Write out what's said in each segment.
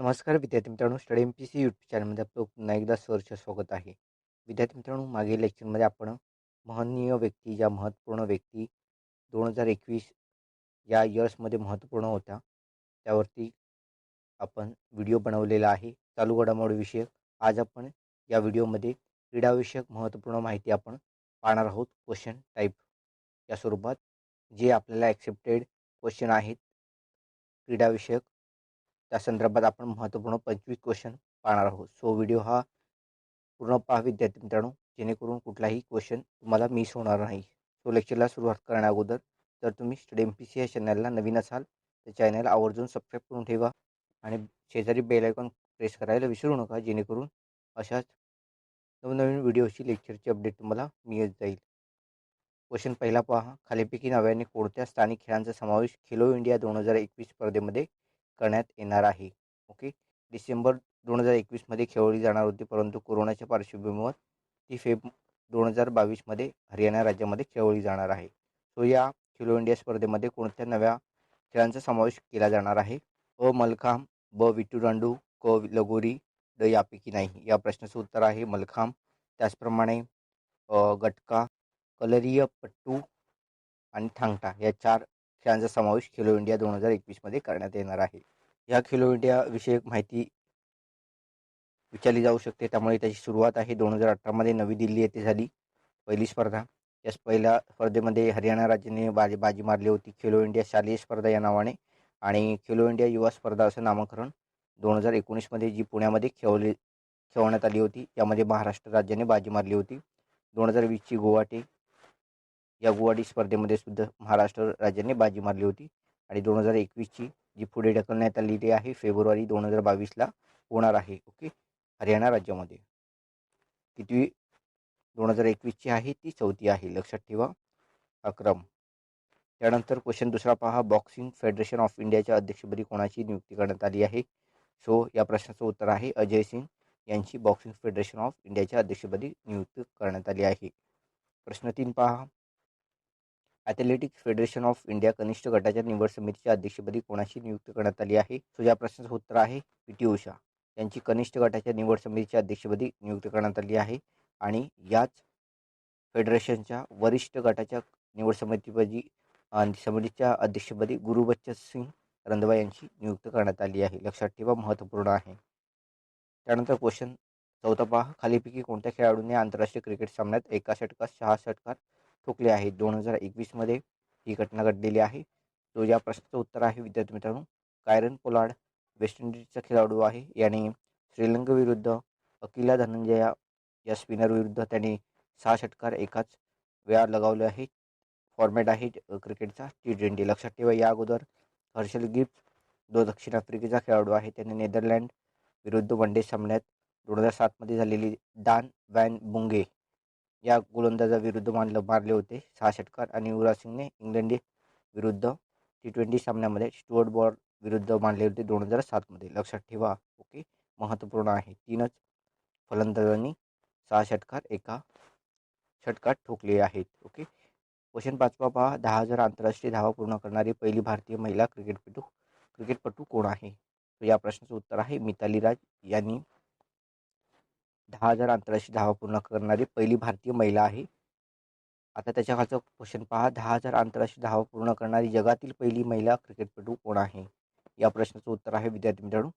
नमस्कार विद्यार्थी मित्रांनो, स्टडी MPC यूट्यूब चॅनलमध्ये आपलं पुन्हा एकदा सहर्ष स्वागत आहे. विद्यार्थी मित्रांनो, मागील लेक्चरमध्ये आपण महनीय व्यक्ती, ज्या महत्त्वपूर्ण व्यक्ती 2021 या इयर्समध्ये महत्त्वपूर्ण होत्या, त्यावरती आपण व्हिडिओ बनवलेला आहे. चालू घडामोडीविषयक. आज आपण या व्हिडिओमध्ये क्रीडाविषयक महत्त्वपूर्ण माहिती आपण पाहणार आहोत. क्वेश्चन टाईप या स्वरूपात जे आपल्याला ॲक्सेप्टेड क्वेश्चन आहेत क्रीडाविषयक, त्या संदर्भात आपण महत्त्वपूर्ण 25 क्वेश्चन पाहणार आहोत. सो व्हिडिओ हा पूर्ण पहा विद्यार्थी मित्रांनो, जेणेकरून कुठलाही क्वेश्चन तुम्हाला मिस होणार नाही. सो लेक्चरला सुरुवात करण्या अगोदर जर तुम्ही स्टडी MPC या चॅनलला नवीन असाल तर चॅनल आवर्जून सबस्क्राईब करून ठेवा आणि शेजारी बेल आयकॉन प्रेस करायला विसरू नका, जेणेकरून अशाच नवनवीन व्हिडिओची लेक्चरची अपडेट तुम्हाला मिळत जाईल. क्वेश्चन पहिला पहा. खालीपैकी नव्याने कोणत्या स्थानिक खेळांचा समावेश खेलो इंडिया 2021 स्पर्धेमध्ये करण्यात येणार आहे? ओके. डिसेंबर 2021मध्ये खेळवली जाणार होती, परंतु कोरोनाच्या पार्श्वभूमीवर ती फेब 2022मध्ये हरियाणा राज्यामध्ये खेळवली जाणार आहे. सो या खेलो इंडिया स्पर्धेमध्ये कोणत्या नव्या खेळांचा समावेश केला जाणार आहे? अ मल्लखांब, ब विट्टूदांडू, क लगोरी, ड यापैकी नाही. या प्रश्नाचं उत्तर आहे मल्लखांब. त्याचप्रमाणे गटका, कलरीपयट्टू आणि थांग टा या 4 खेळांचा समावेश खेलो इंडिया 2021मध्ये करण्यात येणार आहे. या खेलो इंडिया विषयक माहिती विचारली जाऊ शकते, त्यामुळे त्याची सुरुवात आहे 2018मध्ये नवी दिल्ली येथे झाली पहिली स्पर्धा. या पहिल्या स्पर्धेमध्ये हरियाणा राज्याने बाजी मारली होती. खेलो इंडिया शालेय स्पर्धा या नावाने आणि खेलो इंडिया युवा स्पर्धा असं नामकरण 2019मध्ये जी पुण्यामध्ये खेळवण्यात आली होती, यामध्ये महाराष्ट्र राज्याने बाजी मारली होती. 2020ची गुवाहाटी या गुवाहाटी स्पर्धेमध्ये सुद्धा महाराष्ट्र राज्याने बाजी मारली होती आणि 2021ची जी पुढे ढकलण्यात आलेली आहे फेब्रुवारी 2022ला होणार आहे. ओके. हरियाणा राज्यामध्ये कितवी 2021ची आहे ती 4थी आहे, लक्षात ठेवा हा क्रम. त्यानंतर क्वेश्चन दुसरा पहा. बॉक्सिंग फेडरेशन ऑफ इंडियाच्या अध्यक्षपदी कोणाची नियुक्ती करण्यात आली आहे? सो या प्रश्नाचं उत्तर आहे अजय सिंग यांची बॉक्सिंग फेडरेशन ऑफ इंडियाच्या अध्यक्षपदी नियुक्ती करण्यात आली आहे. प्रश्न 3 पहा. ॲथलेटिक्स फेडरेशन ऑफ इंडिया कनिष्ठ गटाच्या निवड समितीच्या अध्यक्षपदी कोणाची नियुक्ती करण्यात आली आहे? सो या प्रश्नाचं उत्तर आहे PT उषा यांची कनिष्ठ गटाच्या निवड समितीच्या अध्यक्षपदी नियुक्ती करण्यात आली आहे आणि याच फेडरेशनच्या वरिष्ठ गटाच्या निवड समितीच्या अध्यक्षपदी गुरुबच्चन सिंग रंधवा यांची नियुक्ती करण्यात आली आहे. लक्षात ठेवा, महत्त्वपूर्ण आहे. त्यानंतर क्वेश्चन 4 पहा. खालीपैकी कोणत्या खेळाडूंनी आंतरराष्ट्रीय क्रिकेट सामन्यात एका षटकात 6 षटकार ठोकले आहेत? 2021मध्ये ही घटना घडलेली आहे. तो या प्रश्नाचं उत्तर आहे विद्यार्थी मित्रांनो कायरन पोलार्ड, वेस्ट इंडिजचा खेळाडू आहे. याने श्रीलंकेविरुद्ध अकिला धनंजया या स्पिनर विरुद्ध त्याने 6 षटकार एकाच वेळा लगावले आहेत. फॉर्मॅट आहे क्रिकेटचा T20. लक्षात ठेवा, या अगोदर हर्षल गिब्स जो दक्षिण आफ्रिकेचा खेळाडू आहे, त्याने नेदरलँड विरुद्ध वनडे सामन्यात 2007मध्ये झालेली दान वॅन बुंगे या गोलंदाजाविरुद्ध मारले होते 6 षटकार आणि युवराज सिंगने इंग्लंड विरुद्ध T20 सामन्यामध्ये स्टुअर्ट ब्रॉड विरुद्ध मारले होते 2007मध्ये. लक्षात ठेवा. ओके, महत्त्वपूर्ण आहे. 3च फलंदाजांनी 6 षटकार एका षटकात ठोकले आहेत. ओके. क्वेश्चन 5 पहा. 10,000 आंतरराष्ट्रीय धावा पूर्ण करणारी पहिली भारतीय महिला क्रिकेटपटू कोण आहे? तर या प्रश्नाचं उत्तर आहे मिताली राज यांनी 10,000 आंतरराष्ट्रीय धावा पूर्ण करणारी पहिली भारतीय महिला आहे. आता त्याच्या खालचा क्वेश्चन पहा. 10,000 आंतरराष्ट्रीय धावा पूर्ण करणारी जगातील पहिली महिला क्रिकेटपटू कोण आहे? या प्रश्नाचं उत्तर आहे विद्यार्थी मित्रांनो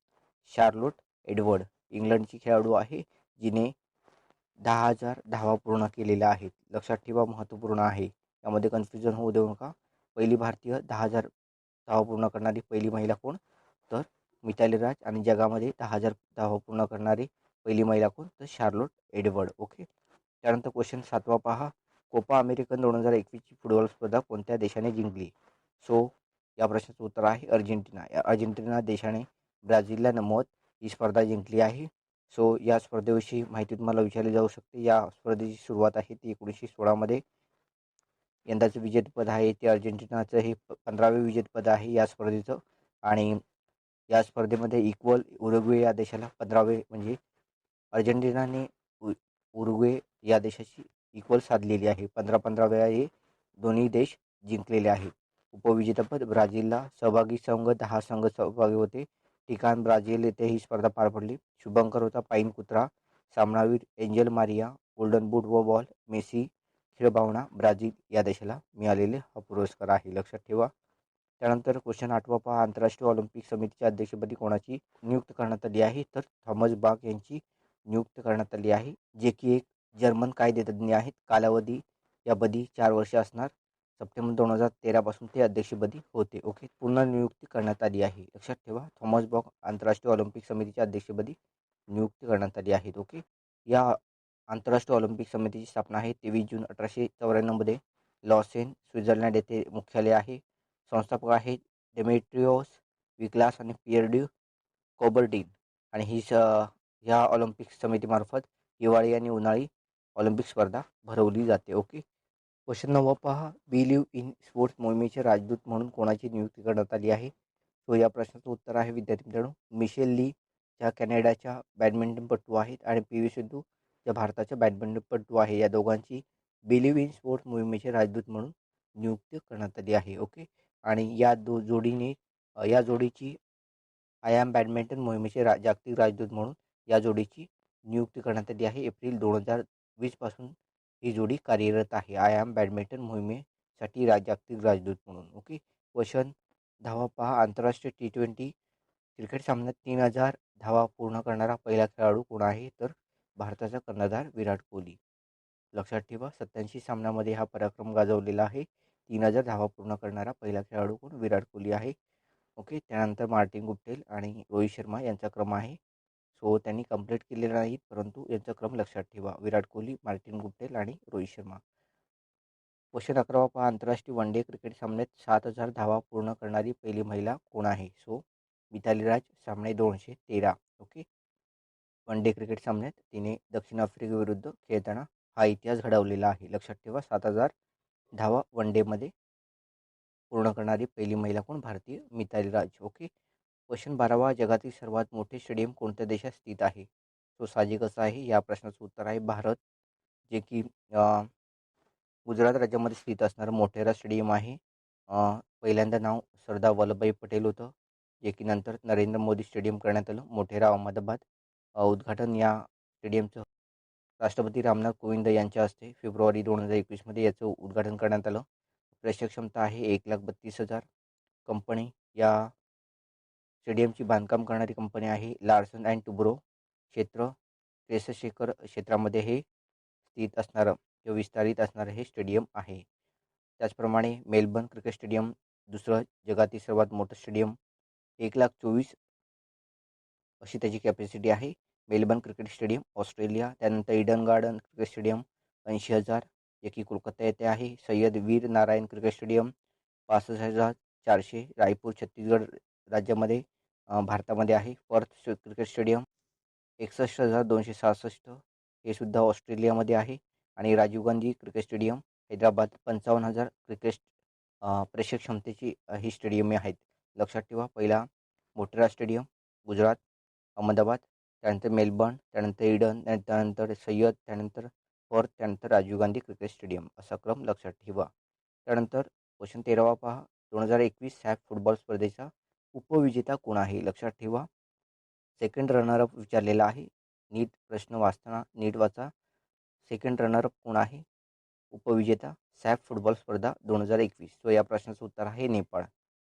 शार्लोट एडवर्ड. इंग्लंडची खेळाडू आहे, जिने 10,000 धावा पूर्ण केलेल्या आहेत. लक्षात ठेवा, महत्त्वपूर्ण आहे. यामध्ये कन्फ्युजन होऊ देऊ नका. पहिली भारतीय 10,000 धावा पूर्ण करणारी पहिली महिला कोण? तर मिताली राज. आणि जगामध्ये 10,000 धावा पूर्ण करणारी पहिली महिला कोण? तर शार्लोट एडवर्ड. ओके. त्यानंतर क्वेश्चन 7 पहा. कोपा अमेरिकन 2021ची फुटबॉल स्पर्धा कोणत्या देशाने जिंकली? सो या प्रश्नाचं उत्तर आहे अर्जेंटिना. या अर्जेंटिना देशाने ब्राझीलला नमवत ही स्पर्धा जिंकली आहे. सो या स्पर्धेविषयी माहिती तुम्हाला विचारली जाऊ शकते. या स्पर्धेची सुरुवात आहे ती 1916मध्ये. यंदाचं विजेतेपद आहे ते अर्जेंटिनाचं हे 15वे विजेतेपद आहे या स्पर्धेचं. आणि या स्पर्धेमध्ये इक्वल उरुग्वे या देशाला 15वे, म्हणजे अर्जेंटिनाने उरुग्वे या देशाची इक्वल साधलेली आहे. 15 वेळा हे दोन्ही देश जिंकलेले आहेत. उपविजेतेपद ब्राझीलला सहभागी संघ 10 संघ सहभागी होते. ठिकाण ब्राझील येथे ही स्पर्धा पार पडली. शुभंकर होता पाईन कुत्रा. सामनावीर एंजल मारिया. गोल्डन बूट व बॉल मेसी. खेळभावना ब्राझील या देशाला मिळालेले हा पुरस्कार आहे, लक्षात ठेवा. त्यानंतर क्वेश्चन 8वा पहा. आंतरराष्ट्रीय ऑलिम्पिक समितीच्या अध्यक्षपदी कोणाची नियुक्ती करण्यात आली आहे? तर थॉमस बाक यांची नियुक्ती करण्यात आली आहे, जे की एक जर्मन कायदेतज्ञ आहेत. कालावधी यापदी 4 वर्षे असणार. सप्टेंबर 2013 पासून ते अध्यक्षपदी होते. ओके, पुनर्नियुक्ती करण्यात आली आहे, लक्षात ठेवा. थॉमस बॉक आंतरराष्ट्रीय ऑलिम्पिक समितीच्या अध्यक्षपदी नियुक्ती करण्यात आली आहेत. ओके, या आंतरराष्ट्रीय ऑलिम्पिक समितीची स्थापना आहे 23 जून 1894 मध्ये लॉसेन, स्वित्झर्लंड येथे मुख्यालय आहे. संस्थापक आहेत डेमेट्रियोस विक्लास आणि पियर ड्यू कोबर्टीन. आणि ह्या ऑलिम्पिक समितीमार्फत हिवाळी आणि उन्हाळी ऑलिम्पिक स्पर्धा भरवली जाते. ओके, क्वेश्चन 9 पहा. बिलीव्ह इन स्पोर्ट्स मोहिमेचे राजदूत म्हणून कोणाची नियुक्ती करण्यात आली आहे? सो या प्रश्नाचं उत्तर आहे विद्यार्थी मित्रांनो, मिशेल ली ज्या कॅनडाच्या बॅडमिंटनपटू आहेत आणि पी व्ही सिंधू ज्या भारताच्या बॅडमिंटनपटू आहे, या दोघांची बिलीव्ह इन स्पोर्ट्स मोहिमेचे राजदूत म्हणून नियुक्ती करण्यात आली आहे. ओके, आणि या या जोडीची आय एम बॅडमिंटन मोहिमेचे जागतिक राजदूत म्हणून या जोडीची नियुक्ती करण्यात आली आहे. एप्रिल 2020 पासून ही जोडी कार्यरत आहे आय एम बॅडमिंटन मोहिमेसाठी जागतिक राजदूत म्हणून. ओके, क्वेश्चन 10 पहा. आंतरराष्ट्रीय T20 क्रिकेट सामन्यात 3000 धावा पूर्ण करणारा पहिला खेळाडू कोण आहे? तर भारताचा कर्णधार विराट कोहली. लक्षात ठेवा, 87 सामन्यामध्ये हा पराक्रम गाजवलेला आहे. 3000 धावा पूर्ण करणारा पहिला खेळाडू कोण? विराट कोहली आहे. ओके, त्यानंतर मार्टिन गुप्टिल आणि रोहित शर्मा यांचा क्रम आहे. सो त्यांनी कंप्लीट केलेला नाहीत, परंतु यांचा क्रम लक्षात ठेवा. विराट कोहली, मार्टिन गुप्टिल आणि रोहित शर्मा. क्वेश्चन 11 पहा. आंतरराष्ट्रीय वन डे क्रिकेट सामन्यात 7000 धावा पूर्ण करणारी पहिली महिला कोण आहे? सो मिताली राज, सामने 213. ओके, वन डे क्रिकेट सामन्यात तिने दक्षिण आफ्रिकेविरुद्ध खेळताना हा इतिहास घडवलेला आहे. लक्षात ठेवा, 7000 धावा वन डेमध्ये पूर्ण करणारी पहिली महिला कोण? भारतीय मिताली राज. ओके, क्वेश्चन 12 जगातील सर्वात मोठे स्टेडियम कोणत्या देशात स्थित आहे? तो साहजिकच आहे, या प्रश्नाचं उत्तर आहे भारत, जे की गुजरात राज्यामध्ये स्थित असणारं मोटेरा स्टेडियम आहे. पहिल्यांदा नाव सरदार वल्लभभाई पटेल होतं, जे की नंतर नरेंद्र मोदी स्टेडियम करण्यात आलं. मोटेरा अहमदाबाद. उद्घाटन या स्टेडियमचं राष्ट्रपती रामनाथ कोविंद यांच्या हस्ते फेब्रुवारी 2021 याचं उद्घाटन करण्यात आलं. प्रेक्षक क्षमता आहे 1,32,000. कंपनी या स्टेडियमची बांधकाम करणारी कंपनी आहे लार्सन अँड टुब्रो. क्षेत्र 63 एकर क्षेत्रामध्ये हे स्थित असणारं किंवा विस्तारित असणारं हे स्टेडियम आहे. त्याचप्रमाणे मेलबर्न क्रिकेट स्टेडियम दुसरं जगातील सर्वात मोठं स्टेडियम, 1,24,00,000 अशी त्याची कॅपॅसिटी आहे. Melbourne cricket stadium Australia. त्यानंतर ईडन गार्डन क्रिकेट स्टेडियम 80,000 जे की कोलकाता येथे आहे. सय्यद वीर नारायण क्रिकेट स्टेडियम 65,400 रायपूर छत्तीसगड राज्यामध्ये भारतामध्ये आहे. पर्थ क्रिकेट स्टेडियम 61,266 हे सुद्धा ऑस्ट्रेलियामध्ये आहे. आणि Rajiv Gandhi cricket stadium Hyderabad 55,000 cricket प्रेक्षक क्षमतेची ही स्टेडियम आहेत. लक्षात ठेवा, पहिला मोटेरा स्टेडियम गुजरात अहमदाबाद, त्यानंतर मेलबर्न, त्यानंतर ईडन, त्यानंतर सय्यद, त्यानंतर पर्थ, त्यानंतर राजीव गांधी क्रिकेट स्टेडियम असा क्रम लक्षात ठेवा. त्यानंतर क्वेश्चन 13 पहा. 2021 सॅफ फुटबॉल स्पर्धेचा उपविजेता कोण आहे? लक्षात ठेवा, सेकंड रनरअप विचारलेला आहे. नीट प्रश्न वाचताना नीट वाचा. सेकंड रनरअप कोण आहे? उपविजेता सॅफ फुटबॉल स्पर्धा 2021. सो या प्रश्नाचं उत्तर आहे नेपाळ.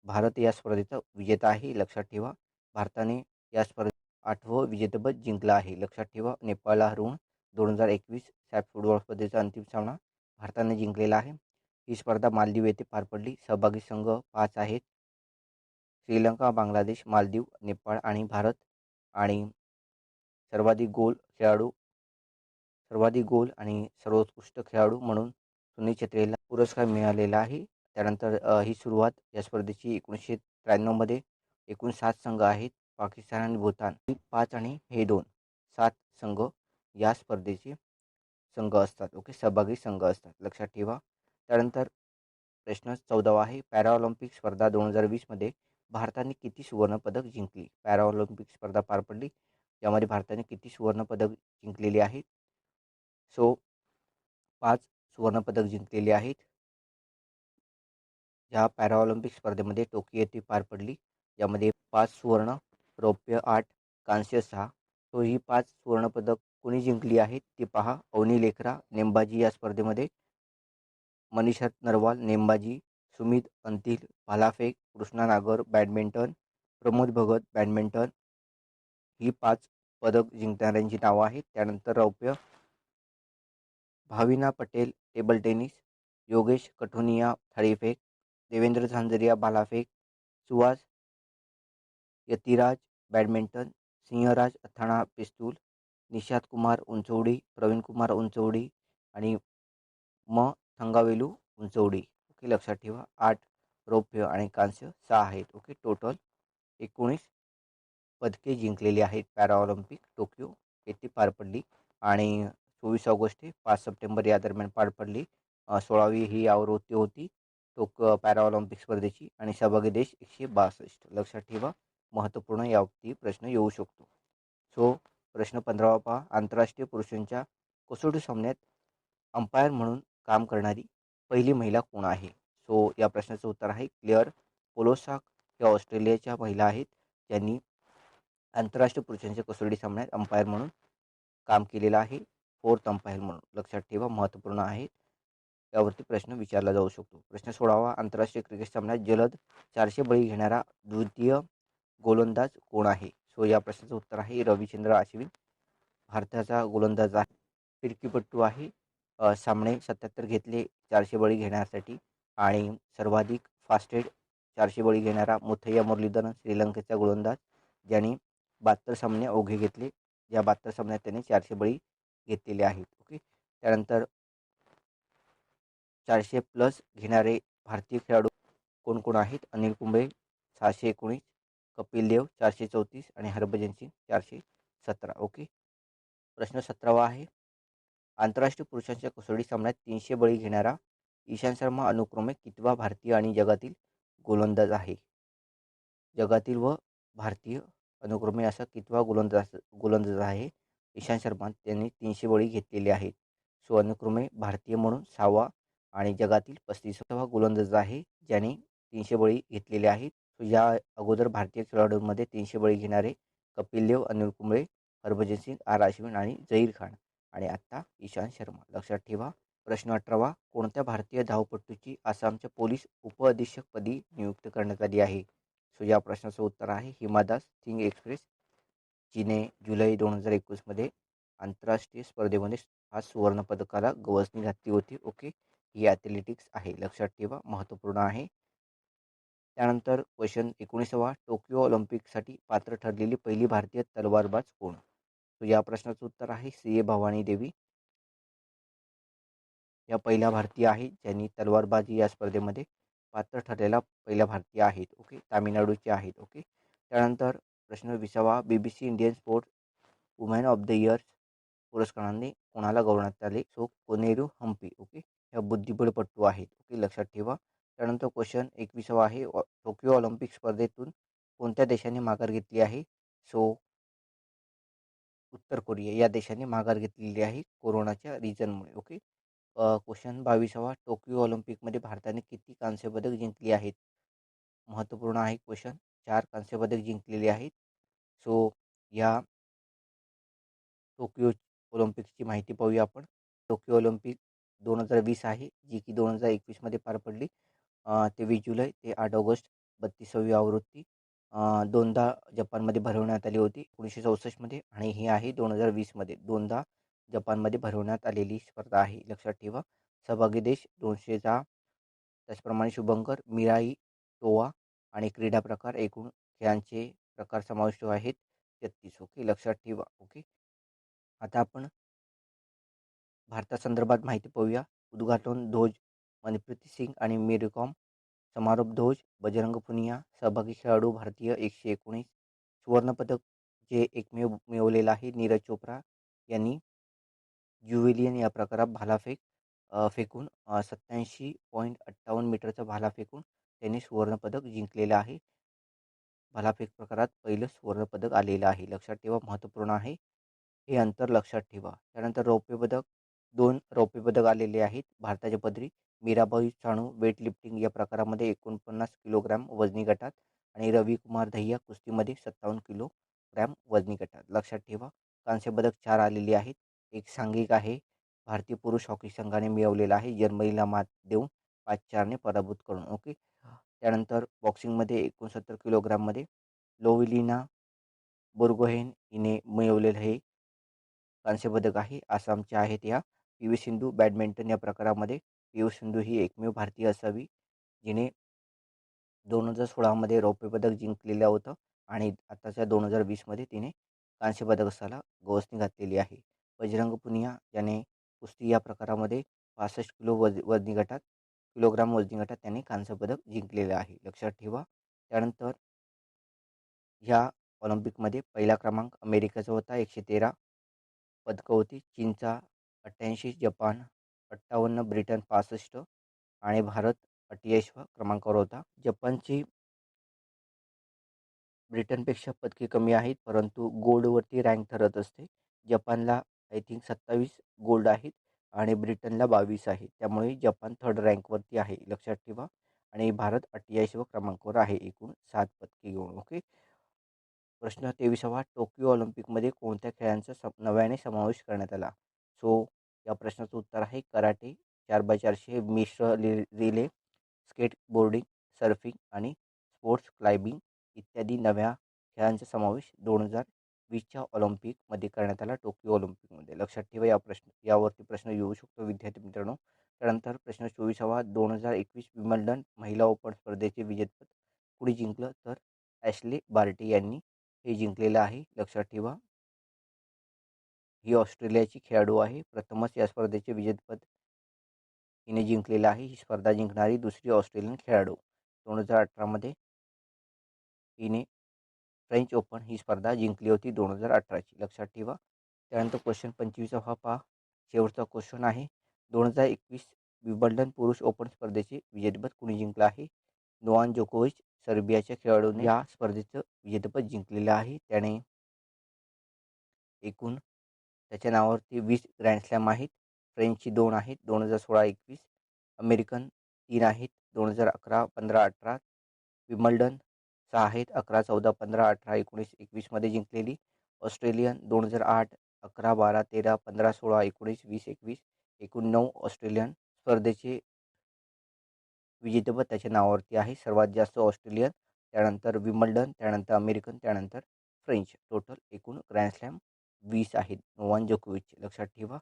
भारत या स्पर्धेचा विजेता आहे, लक्षात ठेवा. भारताने या स्पर्धेत 8वं विजेतेपद जिंकलं आहे, लक्षात ठेवा. नेपाळला हरवून 2021 सॅफ फुटबॉल स्पर्धेचा अंतिम सामना भारताने जिंकलेला आहे. ही स्पर्धा मालदीव येथे पार पडली. सहभागी संघ 5 आहेत: श्रीलंका, बांगलादेश, मालदीव, नेपाळ आणि भारत. आणि सर्वाधिक गोल आणि सर्वोत्कृष्ट खेळाडू म्हणून सुनील छेत्रीला पुरस्कार मिळालेला आहे. त्यानंतर ही सुरुवात या स्पर्धेची 1993 मध्ये. एकूण 7 संघ आहेत. पाकिस्तान आणि भूतान 5 आणि हे 2, 7 संघ या स्पर्धेचे संघ असतात. ओके, सहभागी संघ असतात, लक्षात ठेवा. त्यानंतर प्रश्न 14 आहे. पॅराऑलिम्पिक स्पर्धा 2020 मध्ये भारताने किती सुवर्णपदक जिंकली? पॅराऑलिम्पिक स्पर्धा पार पडली, यामध्ये भारताने किती सुवर्णपदक जिंकलेली आहेत? सो 5 सुवर्णपदक जिंकलेली आहेत. या पॅराऑलिम्पिक स्पर्धेमध्ये टोकियो येथे पार पडली, यामध्ये 5 सुवर्ण रौप्य 8, कांस्य 6. तो ही 5 सुवर्णपदक कोणी जिंकली आहेत ते पहा. अवनी लेखरा नेमबाजी या स्पर्धेमध्ये, मनीषा नरवाल नेमबाजी, सुमित अंतिल भालाफेक, कृष्णा नागर बॅडमिंटन, प्रमोद भगत बॅडमिंटन. ही 5 पदक जिंकणाऱ्यांची नावं आहेत. त्यानंतर रौप्य भाविना पटेल टेबल टेनिस, योगेश कठोनिया थाळीफेक, देवेंद्र झांझरिया भालाफेक, सुहास यतिराज बॅडमिंटन, सिंहराज अथाणा पिस्तूल, निशांत कुमार उंचवडी, प्रवीण कुमार उंचवडी आणि म थंगावेलू उंचवडी. ओके, लक्षात ठेवा. 8 रौप्य आणि कांस्य 6 आहेत. ओके, टोटल 19 पदके जिंकलेली आहेत पॅराऑलिम्पिक टोकियो येथे पार पडली आणि 24 ऑगस्ट ते 5 सप्टेंबर या दरम्यान पार पडली. 16वी ही आवृत्ती होती पॅराऑलिम्पिक स्पर्धेची आणि सहभागी देश 162. लक्षात ठेवा, महत्त्वपूर्ण यावरती प्रश्न येऊ शकतो. सो प्रश्न 15वा पहा. आंतरराष्ट्रीय पुरुषांच्या कसोटी सामन्यात अंपायर म्हणून काम करणारी पहिली महिला कोण आहे? सो या प्रश्नाचं उत्तर आहे क्लेअर पोलोसाक. या ऑस्ट्रेलियाच्या महिला आहेत ज्यांनी आंतरराष्ट्रीय पुरुषांच्या कसोटी सामन्यात अंपायर म्हणून काम केलेलं आहे, 4th अंपायर म्हणून. लक्षात ठेवा, महत्त्वपूर्ण आहे. यावरती प्रश्न विचारला जाऊ शकतो. प्रश्न 16वा. आंतरराष्ट्रीय क्रिकेट सामन्यात जलद 400 बळी घेणारा द्वितीय गोलंदाज कोण आहे? सो या प्रश्नाचं उत्तर आहे रविचंद्र अश्विन. भारताचा गोलंदाज आहे, फिरकीपटू आहे. सामने 77 घेतले 400 बळी घेण्यासाठी आणि सर्वाधिक फास्टेड 400 बळी घेणारा मुथय्या मुरलीधरन, श्रीलंकेचा गोलंदाज, ज्याने 72 सामने अवघे घेतले. या 72 सामन्यात त्याने 400 बळी घेतलेले आहेत. ओके, त्यानंतर 400 प्लस घेणारे भारतीय खेळाडू कोण कोण आहेत? अनिल कुंबळे 619, कपिल देव 434 आणि हरभजन सिंग 417. ओके, प्रश्न 17वा आहे. आंतरराष्ट्रीय पुरुषांच्या कसोटी सामन्यात 300 बळी घेणारा ईशांत शर्मा अनुक्रमे कितवा भारतीय आणि जगातील गोलंदाज आहे? जगातील व भारतीय अनुक्रमे असा कितवा गोलंदाज आहे? ईशांत शर्मा त्यांनी 300 बळी घेतलेले आहेत. सो अनुक्रमे भारतीय म्हणून 6वा आणि जगातील 35वा गोलंदाज आहे ज्याने 300 बळी घेतलेले आहेत. सो या अगोदर भारतीय खेळाडूंमध्ये 300 बळी घेणारे कपिल देव, अनिल कुंबळे, हरभजन सिंग, आर अश्विन आणि झहीर खान आणि आत्ता ईशांत शर्मा. लक्षात ठेवा. प्रश्न 18वा. कोणत्या भारतीय धावपटूची आसामच्या पोलीस उपअधीक्षकपदी नियुक्ती करण्यात आली आहे? सो या प्रश्नाचं उत्तर आहे हिमा दास. थिंग एक्सप्रेस, जिने जुलै 2021 मध्ये आंतरराष्ट्रीय स्पर्धेमध्ये 5 सुवर्णपदकाला गवसणी घातली होती. ओके, ही ॲथलेटिक्स आहे. लक्षात ठेवा, महत्त्वपूर्ण आहे. त्यानंतर क्वेश्चन 19वा. टोकियो ऑलिम्पिकसाठी पात्र ठरलेली पहिली भारतीय तलवारबाज कोण? तो या प्रश्नाचं उत्तर आहे सी ए भवानी देवी. या पहिल्या भारतीय आहेत ज्यांनी तलवारबाजी या स्पर्धेमध्ये पात्र ठरलेला पहिल्या भारतीय आहेत. ओके, तामिळनाडूचे आहेत. ओके, त्यानंतर प्रश्न 20वा. BBC Indian sports woman of the year पुरस्काराने कोणाला गौरवण्यात आले? सो कोनेरू हम्पी. ओके, ह्या बुद्धिबळपटू आहेत. ओके, लक्षात ठेवा. त्यानंतर क्वेश्चन 21वा आहे. टोकियो ऑलिम्पिक स्पर्धेतून कोणत्या देशाने माघार घेतली आहे? सो उत्तर कोरिया या देशाने माघार घेतलेली आहे कोरोनाच्या रिझनमुळे. ओके, क्वेश्चन 22वा. टोकियो ऑलिम्पिकमध्ये भारताने किती कांस्यपदक जिंकली आहेत? महत्त्वपूर्ण आहे क्वेश्चन. 4 कांस्यपदक जिंकलेली आहेत. सो या टोकियो ऑलिम्पिकची माहिती पाहूया आपण. टोकियो ऑलिम्पिक 2020 आहे, जी की 2021 मध्ये पार पडली. 23 जुलै ते 8 ऑगस्ट 32वी आवृत्ती. दोनदा जपानमध्ये भरवण्यात आली होती, 1964 मध्ये, आणि ही आहे 2020 मध्ये. दोनदा जपानमध्ये भरवण्यात आलेली स्पर्धा आहे. लक्षात ठेवा. सहभागी देश 206. त्याचप्रमाणे शुभंकर, मिराई, टोवा आणि क्रीडा प्रकार, एकूण खेळांचे प्रकार समाविष्ट आहेत 33. ओके, लक्षात ठेवा. ओके, आता आपण भारतासंदर्भात माहिती पाहूया. उद्घाटन ध्वज मनप्रीत सिंग आणि मेरी कॉम, समारोप ध्वज बजरंग पुनिया, सहभागी खेळाडू भारतीय 119, सुवर्णपदक जे एकमेव मिळवलेलं आहे नीरज चोप्रा यांनी ज्युव्हेलियन या प्रकारात भालाफेक फेकून 87.58 मीटरचा भाला फेकून त्यांनी सुवर्णपदक जिंकलेलं आहे. भालाफेक प्रकारात पहिलं सुवर्णपदक आलेलं आहे. लक्षात ठेवा, महत्त्वपूर्ण आहे. हे अंतर लक्षात ठेवा. त्यानंतर रौप्य पदक, 2 रौप्य पदक आलेले आहेत भारताच्या पदरी. मीराबाई चानू वेट लिफ्टिंग या प्रकारामध्ये 49 किलोग्रॅम वजनी गटात आणि रविकुमार दहिया कुस्तीमध्ये 57 किलोग्रॅम वजनी गटात. लक्षात ठेवा, कांस्यपदक 4 आलेली आहेत. एक सांघिक आहे, भारतीय पुरुष हॉकी संघाने मिळवलेला आहे, जर्मनीला मात देऊन 5-4ने पराभूत करून. ओके. त्यानंतर बॉक्सिंगमध्ये 69 किलोग्राममध्ये लोविलिना बोर्गोहेन हिने मिळवलेलं हे कांस्यपदक आहे. आसामच्या आहेत या. पी.व्ही. सिंधू बॅडमिंटन या प्रकारामध्ये पी.व्ही. सिंधू ही एकमेव भारतीय असावी जिने 2016मध्ये रौप्य पदक जिंकलेलं होतं आणि आताच्या 2020मध्ये तिने कांस्य पदकाला गवसणी घातलेली आहे. बजरंग पुनिया याने कुस्ती या प्रकारामध्ये 65 किलोग्राम वजनी गटात त्याने कांस्य पदक जिंकलेलं आहे. लक्षात ठेवा. त्यानंतर ह्या ऑलिम्पिकमध्ये पहिला क्रमांक अमेरिकेचा होता, 113 पदकं होती. चीनचा 88, जपान 58, ब्रिटन 65 आणि भारत 48व्या क्रमांकावर होता. जपानची ब्रिटनपेक्षा पदके कमी आहेत, परंतु गोल्डवरती रँक ठरत असते. जपानला आय थिंक 27 गोल्ड आहेत आणि ब्रिटनला 22 आहे. त्यामुळे जपान थर्ड रँकवरती आहे, लक्षात ठेवा. आणि भारत 48व्या क्रमांकावर आहे एकूण 7 पदके घेऊन. ओके. प्रश्न 23वा, टोकियो ऑलिम्पिकमध्ये कोणत्या खेळांचा नव्याने समावेश करण्यात आला? सो या प्रश्नाचं उत्तर आहे कराटे, 4x400, मिश्र रिले, स्केटबोर्डिंग, सर्फिंग आणि स्पोर्ट्स क्लाइम्बिंग इत्यादी नव्या खेळांचा समावेश 2020च्या ऑलिम्पिकमध्ये करण्यात आला, टोकियो ऑलिम्पिकमध्ये. लक्षात ठेवा, यावरती प्रश्न येऊ शकतो विद्यार्थी मित्रांनो. त्यानंतर प्रश्न 24वा, 2021 विम्बल्डन महिला ओपन स्पर्धेचे विजेतेपद कुणी जिंकलं? तर ॲश्ले बार्टी यांनी हे जिंकलेलं आहे. लक्षात ठेवा, ही ऑस्ट्रेलियाची खेळाडू आहे. प्रथमच या स्पर्धेचे विजेतेपद हिने जिंकलेलं आहे. ही स्पर्धा जिंकणारी दुसरी ऑस्ट्रेलियन खेळाडू. 2018मध्ये हिने फ्रेंच ओपन ही स्पर्धा जिंकली होती 2018ची. लक्षात ठेवा. त्यानंतर क्वेश्चन 25वा पहा, शेवटचा क्वेश्चन आहे. 2021 विम्बल्डन पुरुष ओपन स्पर्धेचे विजेतेपद कुणी जिंकलं आहे? नोवाक जोकोविच सर्बियाच्या खेळाडूने या स्पर्धेचं विजेतेपद जिंकलेलं आहे. त्याने एकूण त्याच्या नावावरती 20 ग्रँड स्लॅम आहेत. फ्रेंचची 2 आहेत, 2016-21. अमेरिकन 3 आहेत, 2011, 15, 18. विम्बल्डन 6 आहेत, 11, 14, 15, 18, 19, 21मध्ये जिंकलेली. ऑस्ट्रेलियन 2008, 11, 12, 13, 15, 16, 19, 20, 21. एकूण 9 ऑस्ट्रेलियन स्पर्धेचे विजेतेपद त्याच्या नावावरती आहे. सर्वात जास्त ऑस्ट्रेलियन, त्यानंतर विम्बल्डन, त्यानंतर अमेरिकन, त्यानंतर फ्रेंच. टोटल एकूण ग्रँड स्लॅम 20 आहेत नोवाक जोकोविचचे. लक्षात ठेवा.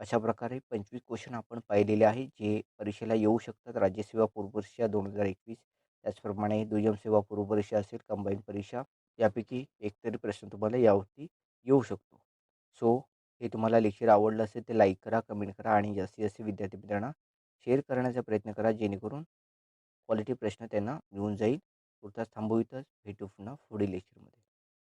अशा प्रकारे 25 क्वेश्चन आपण पाहिलेले आहेत, जे परीक्षेला येऊ शकतात. राज्यसेवा पूर्व परीक्षा 2021, त्याचप्रमाणे दुय्यम सेवा पूर्व परीक्षा असेल, कंबाईन परीक्षा, यापैकी एकतरी प्रश्न तुम्हाला यावरती येऊ शकतो. सो हे तुम्हाला लेक्चर आवडलं असेल तर लाईक करा, कमेंट करा आणि जास्तीत जास्त विद्यार्थी मित्रांना शेअर करण्याचा प्रयत्न करा, जेणेकरून क्वालिटी प्रश्न त्यांना मिळून जाईल. तुर्तास थांबू इथंच. भेटू पुन्हा पुढील लेक्चरमध्ये.